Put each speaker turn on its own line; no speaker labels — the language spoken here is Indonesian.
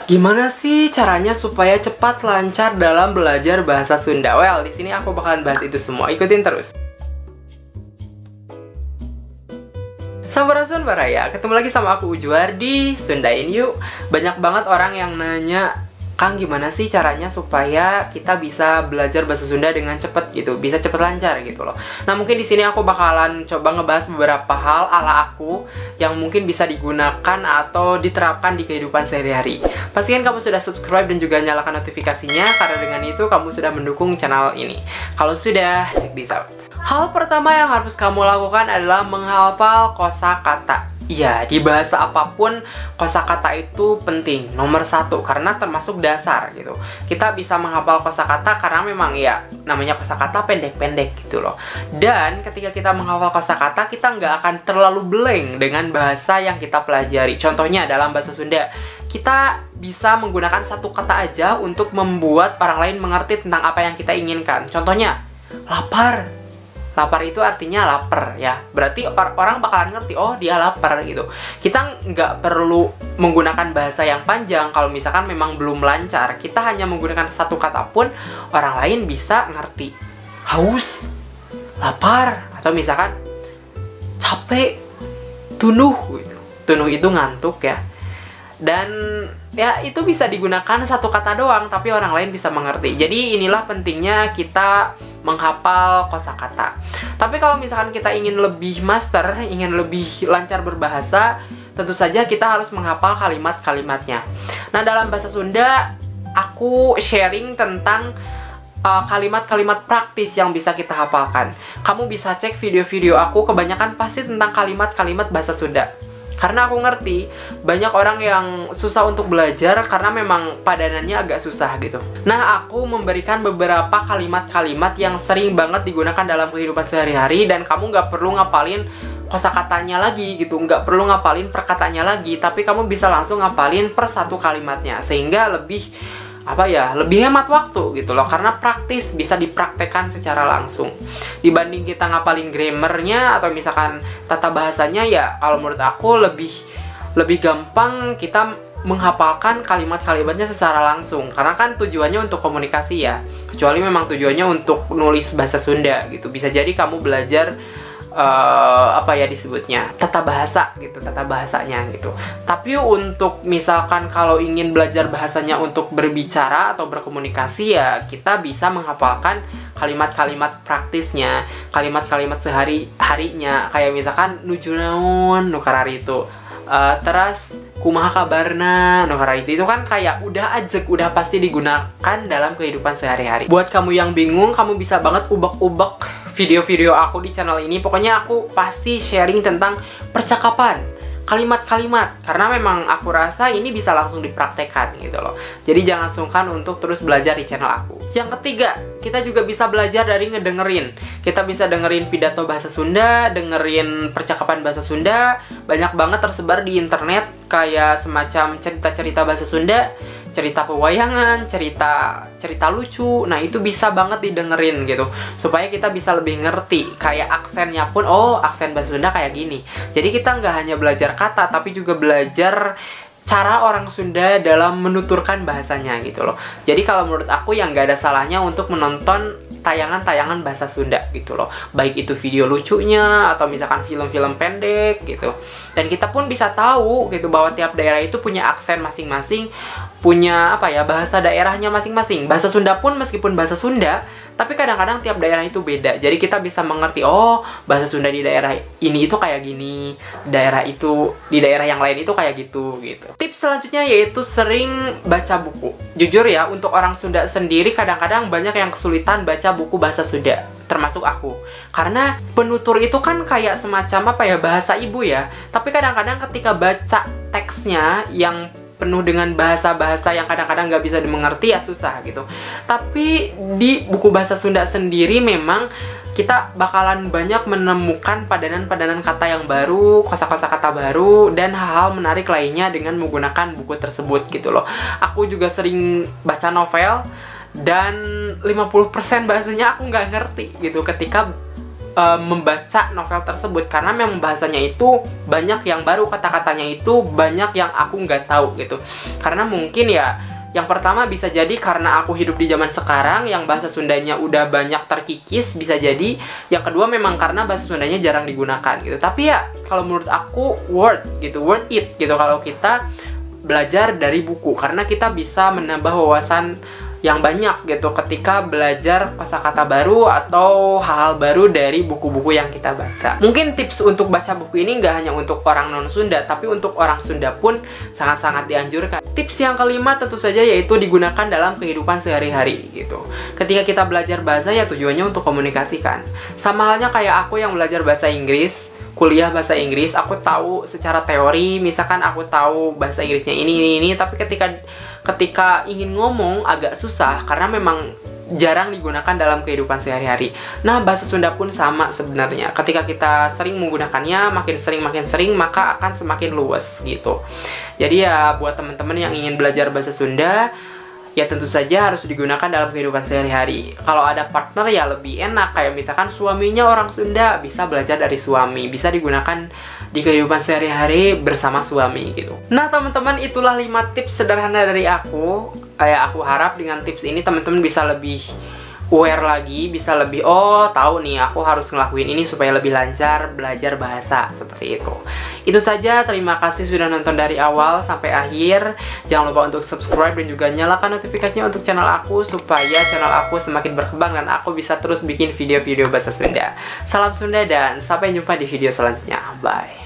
Gimana sih caranya supaya cepat lancar dalam belajar bahasa Sunda? Well, di sini aku bakalan bahas itu semua. Ikutin terus. Sampurasun Baraya, ketemu lagi sama aku Ujuar di Sundain Yuk. Banyak banget orang yang nanya, Kang, gimana sih caranya supaya kita bisa belajar bahasa Sunda dengan cepet gitu, bisa cepet lancar gitu loh. Nah, mungkin di sini aku bakalan coba ngebahas beberapa hal ala aku yang mungkin bisa digunakan atau diterapkan di kehidupan sehari-hari. Pastikan kamu sudah subscribe dan juga nyalakan notifikasinya, karena dengan itu kamu sudah mendukung channel ini. Kalau sudah, check this out. Hal pertama yang harus kamu lakukan adalah menghafal kosakata. Iya, di bahasa apapun kosakata itu penting, nomor satu, karena termasuk dasar gitu. Kita bisa menghafal kosakata karena memang ya namanya kosakata pendek-pendek gitu loh. Dan ketika kita menghafal kosakata, kita nggak akan terlalu blank dengan bahasa yang kita pelajari. Contohnya dalam bahasa Sunda, kita bisa menggunakan satu kata aja untuk membuat orang lain mengerti tentang apa yang kita inginkan. Contohnya, lapar. Lapar itu artinya lapar ya. Berarti orang bakalan ngerti, oh dia lapar gitu. Kita nggak perlu menggunakan bahasa yang panjang kalau misalkan memang belum lancar. Kita hanya menggunakan satu kata pun orang lain bisa ngerti. Haus, lapar, atau misalkan capek, tunuh gitu. Tunuh itu ngantuk ya. Dan ya itu bisa digunakan satu kata doang, tapi orang lain bisa mengerti. Jadi inilah pentingnya kita menghafal kosakata. Tapi kalau misalkan kita ingin lebih master, ingin lebih lancar berbahasa, tentu saja kita harus menghafal kalimat-kalimatnya. Nah, dalam bahasa Sunda, aku sharing tentang kalimat-kalimat praktis yang bisa kita hafalkan. Kamu bisa cek video-video aku, kebanyakan pasti tentang kalimat-kalimat bahasa Sunda. Karena aku ngerti, banyak orang yang susah untuk belajar karena memang padanannya agak susah gitu. Nah, aku memberikan beberapa kalimat-kalimat yang sering banget digunakan dalam kehidupan sehari-hari, dan kamu nggak perlu ngapalin kosakatanya lagi gitu, nggak perlu ngapalin perkataannya lagi, tapi kamu bisa langsung ngapalin per satu kalimatnya, sehingga lebih lebih hemat waktu gitu loh, karena praktis bisa dipraktekkan secara langsung dibanding kita ngapalin grammarnya atau misalkan tata bahasanya. Ya kalau menurut aku lebih gampang kita menghafalkan kalimat-kalimatnya secara langsung, karena kan tujuannya untuk komunikasi ya, kecuali memang tujuannya untuk nulis bahasa Sunda gitu. Bisa jadi kamu belajar disebutnya tata bahasa gitu, tata bahasanya gitu. Tapi untuk misalkan kalau ingin belajar bahasanya untuk berbicara atau berkomunikasi, ya kita bisa menghafalkan kalimat-kalimat praktisnya, kalimat-kalimat sehari-harinya, kayak misalkan nuju naon nukarari itu, terus kumaha kabarna nukarari itu kan kayak udah ajeg, udah pasti digunakan dalam kehidupan sehari-hari. Buat kamu yang bingung, kamu bisa banget ubek-ubek video-video aku di channel ini. Pokoknya aku pasti sharing tentang percakapan, kalimat-kalimat, karena memang aku rasa ini bisa langsung dipraktekkan gitu loh. Jadi jangan sungkan untuk terus belajar di channel aku. Yang ketiga, kita juga bisa belajar dari ngedengerin. Kita bisa dengerin pidato bahasa Sunda, dengerin percakapan bahasa Sunda. Banyak banget tersebar di internet, kayak semacam cerita-cerita bahasa Sunda, cerita pewayangan, cerita lucu. Nah, itu bisa banget didengerin gitu, supaya kita bisa lebih ngerti. Kayak aksennya pun, oh aksen bahasa Sunda kayak gini. Jadi kita nggak hanya belajar kata, tapi juga belajar cara orang Sunda dalam menuturkan bahasanya gitu loh. Jadi kalau menurut aku yang nggak ada salahnya untuk menonton tayangan-tayangan bahasa Sunda gitu loh, baik itu video lucunya atau misalkan film-film pendek gitu. Dan kita pun bisa tahu gitu bahwa tiap daerah itu punya aksen masing-masing, punya bahasa daerahnya masing-masing. Bahasa Sunda pun meskipun bahasa Sunda, tapi kadang-kadang tiap daerah itu beda. Jadi kita bisa mengerti, oh bahasa Sunda di daerah ini itu kayak gini, daerah itu di daerah yang lain itu kayak gitu. Tips selanjutnya yaitu sering baca buku. Jujur ya, untuk orang Sunda sendiri kadang-kadang banyak yang kesulitan baca buku bahasa Sunda, termasuk aku. Karena penutur itu kan kayak semacam bahasa ibu ya. Tapi kadang-kadang ketika baca teksnya yang penuh dengan bahasa-bahasa yang kadang-kadang nggak bisa dimengerti, ya susah gitu. Tapi di buku bahasa Sunda sendiri memang kita bakalan banyak menemukan padanan-padanan kata yang baru, kosa-kosa kata baru, dan hal-hal menarik lainnya dengan menggunakan buku tersebut gitu loh. Aku juga sering baca novel, dan 50% bahasanya aku nggak ngerti gitu ketika membaca novel tersebut, karena memang bahasanya itu banyak yang baru, kata-katanya itu banyak yang aku nggak tahu gitu. Karena mungkin ya, yang pertama bisa jadi karena aku hidup di zaman sekarang yang bahasa Sundanya udah banyak terkikis, bisa jadi. Yang kedua memang karena bahasa Sundanya jarang digunakan gitu. Tapi ya kalau menurut aku worth it gitu kalau kita belajar dari buku, karena kita bisa menambah wawasan yang banyak gitu ketika belajar kosakata baru atau hal-hal baru dari buku-buku yang kita baca. Mungkin tips untuk baca buku ini nggak hanya untuk orang non-Sunda, tapi untuk orang Sunda pun sangat-sangat dianjurkan. Tips yang kelima tentu saja yaitu digunakan dalam kehidupan sehari-hari gitu. Ketika kita belajar bahasa ya tujuannya untuk komunikasikan. Sama halnya kayak aku yang belajar bahasa Inggris, kuliah bahasa Inggris, aku tahu secara teori, misalkan aku tahu bahasa Inggrisnya ini, tapi ketika ingin ngomong agak susah karena memang jarang digunakan dalam kehidupan sehari-hari. Nah, bahasa Sunda pun sama sebenarnya. Ketika kita sering menggunakannya, makin sering, maka akan semakin luas gitu. Jadi ya buat teman-teman yang ingin belajar bahasa Sunda, ya tentu saja harus digunakan dalam kehidupan sehari-hari. Kalau ada partner ya lebih enak, kayak misalkan suaminya orang Sunda, bisa belajar dari suami, bisa digunakan di kehidupan sehari-hari bersama suami gitu. Nah teman-teman, itulah 5 tips sederhana dari aku. Aku harap dengan tips ini teman-teman bisa lebih aware lagi, bisa lebih tahu nih aku harus ngelakuin ini supaya lebih lancar belajar bahasa, seperti itu. Itu saja, terima kasih sudah nonton dari awal sampai akhir. Jangan lupa untuk subscribe dan juga nyalakan notifikasinya untuk channel aku supaya channel aku semakin berkembang dan aku bisa terus bikin video-video bahasa Sunda. Salam Sunda dan sampai jumpa di video selanjutnya. Bye.